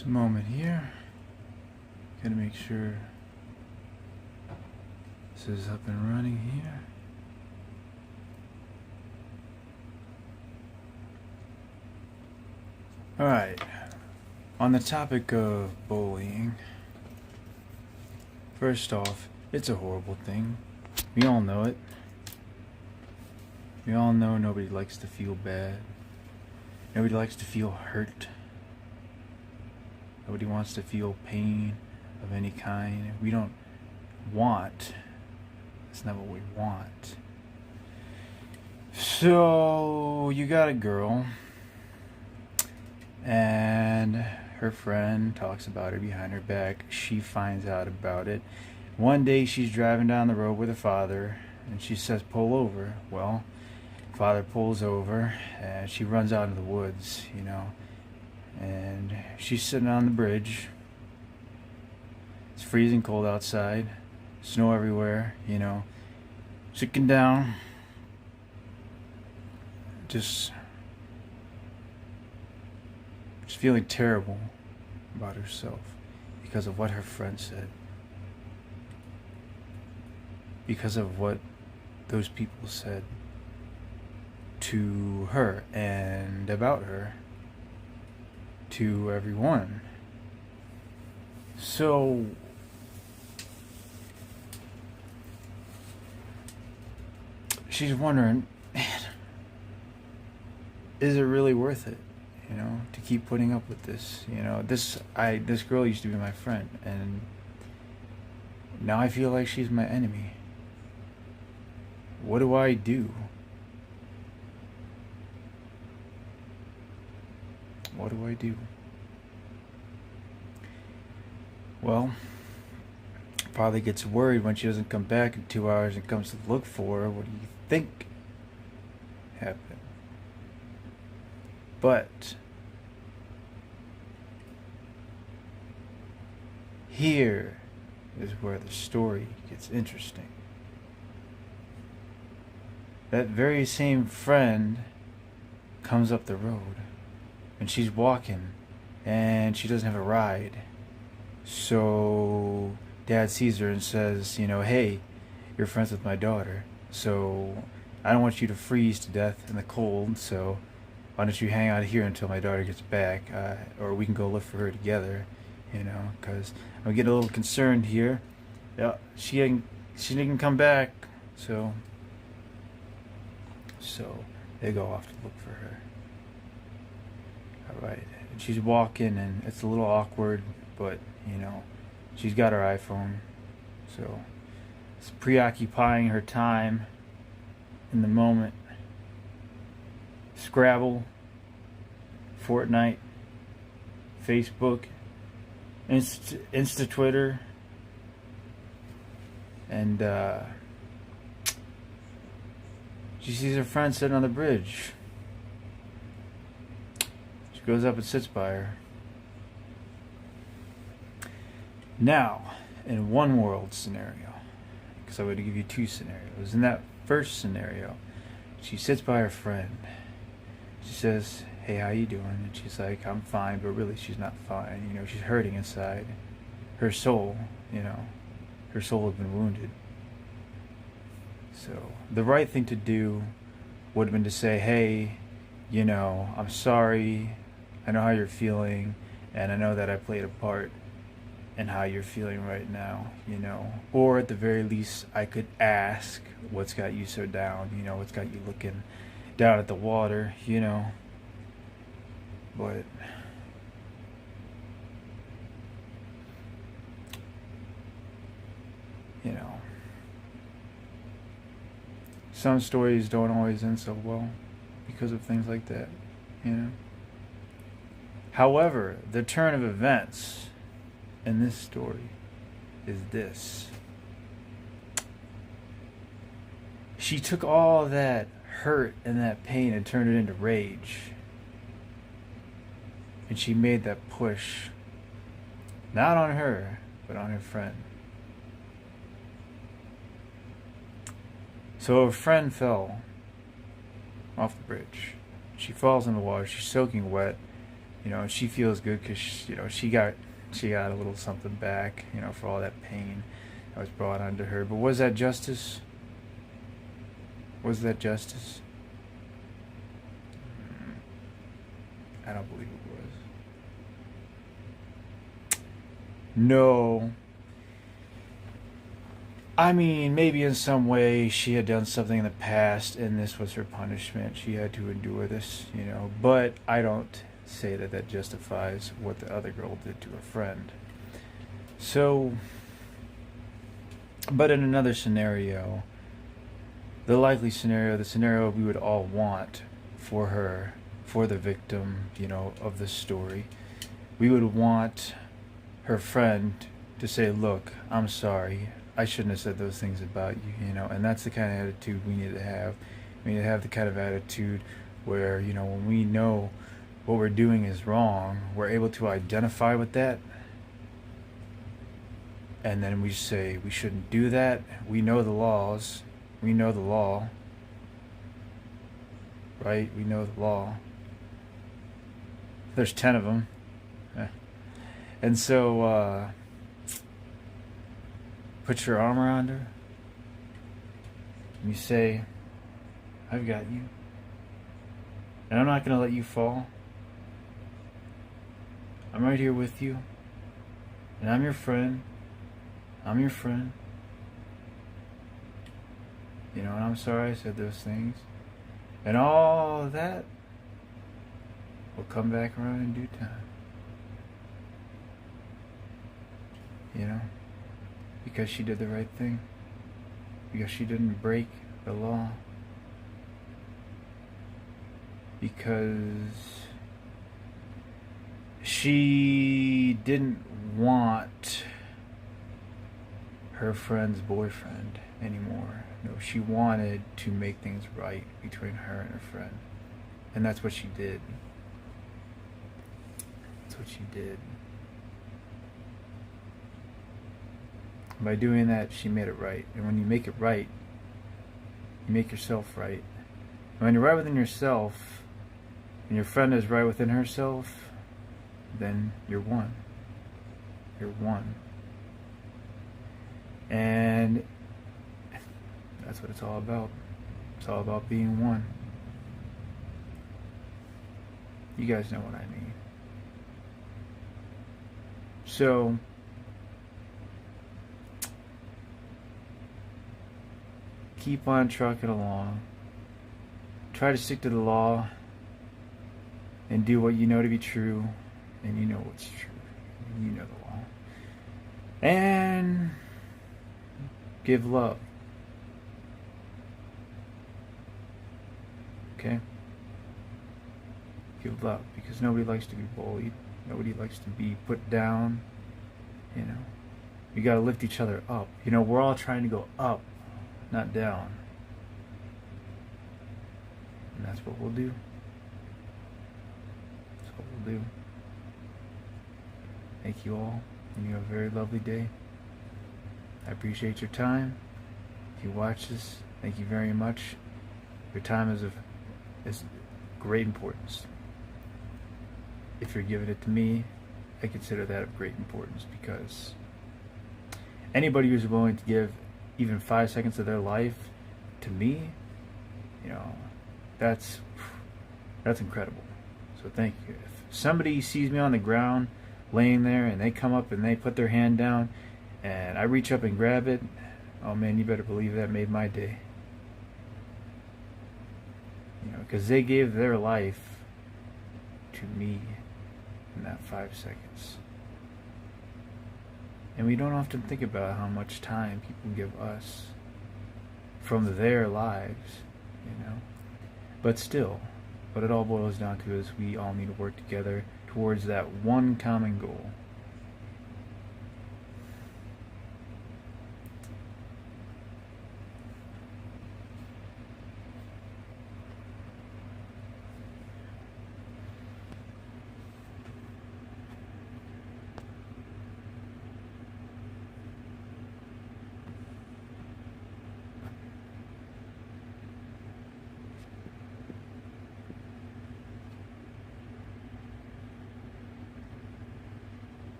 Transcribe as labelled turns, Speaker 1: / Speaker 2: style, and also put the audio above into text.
Speaker 1: Just a moment here. Gotta make sure this is up and running here. Alright, on the topic of bullying, first off, it's a horrible thing. We all know it. We all know nobody likes to feel bad. Nobody likes to feel hurt. Nobody wants to feel pain of any kind. We don't want. That's not what we want. So, you got a girl, and her friend talks about her behind her back. She finds out about it. One day she's driving down the road with her father, and she says, "Pull over." Well, father pulls over, and she runs out into the woods, and she's sitting on the bridge. It's freezing cold outside, snow everywhere, sitting down, just feeling terrible about herself because of what her friend said, because of what those people said to her and about her to everyone. So she's wondering, man, is it really worth it, to keep putting up with this? This girl used to be my friend, and now I feel like she's my enemy. What do I do? What do I do? Well, father gets worried when she doesn't come back in 2 hours and comes to look for her. What do you think happened? But here is where the story gets interesting. That very same friend comes up the road, and she's walking, and she doesn't have a ride. So dad sees her and says, "Hey, you're friends with my daughter, so I don't want you to freeze to death in the cold, so why don't you hang out here until my daughter gets back, or we can go look for her together, because I'm getting a little concerned here. Yeah, she didn't come back, so they go off to look for her. Alright, and she's walking, and it's a little awkward, but, she's got her iPhone, so it's preoccupying her time in the moment. Scrabble, Fortnite, Facebook, Insta Twitter, and she sees her friend sitting on the bridge. She goes up and sits by her. Now, in one world scenario, because I'm going to give you two scenarios. In that first scenario, she sits by her friend. She says, "Hey, how you doing?" And she's like, "I'm fine," but really she's not fine. She's hurting inside. Her soul, her soul has been wounded. So the right thing to do would have been to say, "Hey, I'm sorry. I know how you're feeling, and I know that I played a part in how you're feeling right now, Or at the very least, I could ask, what's got you so down? What's got you looking down at the water, But some stories don't always end so well because of things like that, However, the turn of events in this story is this. She took all that hurt and that pain and turned it into rage. And she made that push, not on her, but on her friend. So her friend fell off the bridge. She falls in the water. She's soaking wet. she feels good because she got a little something back, for all that pain that was brought onto her. But was that justice? Was that justice? I don't believe it was. No. I mean, maybe in some way she had done something in the past and this was her punishment. She had to endure this, But I don't say that justifies what the other girl did to her friend. So, but in another scenario, the likely scenario, the scenario we would all want for her, for the victim, of this story, we would want her friend to say, look, I'm sorry. I shouldn't have said those things about you, and that's the kind of attitude we need to have. We need to have the kind of attitude where, when we know what we're doing is wrong, we're able to identify with that, and then we say we shouldn't do that. We know the laws. We know the law. Right? We know the law. There's 10 of them. And so, put your arm around her. And you say, I've got you. And I'm not going to let you fall. I'm right here with you. And I'm your friend. I'm your friend. And I'm sorry I said those things. And all of that will come back around in due time. Because she did the right thing. Because she didn't break the law. Because she didn't want her friend's boyfriend anymore. No, she wanted to make things right between her and her friend. And that's what she did. That's what she did. By doing that, she made it right. And when you make it right, you make yourself right. And when you're right within yourself, and your friend is right within herself, then you're one. You're one. And that's what it's all about. It's all about being one. You guys know what I mean. So, keep on trucking along. Try to stick to the law and do what you know to be true, and you know what's true. You know the law. And give love. Okay? Give love, because nobody likes to be bullied. Nobody likes to be put down. You gotta lift each other up. We're all trying to go up, not down. And that's what we'll do. That's what we'll do. Thank you all, and you have a very lovely day. I appreciate your time. If you watch this, thank you very much. Your time is of great importance. If you're giving it to me, I consider that of great importance, because anybody who's willing to give even 5 seconds of their life to me, that's incredible. So thank you. If somebody sees me on the ground laying there and they come up and they put their hand down and I reach up and grab it, oh man, you better believe that made my day. Because they gave their life to me in that 5 seconds. And we don't often think about how much time people give us from their lives, But still, what it all boils down to is we all need to work together towards that one common goal.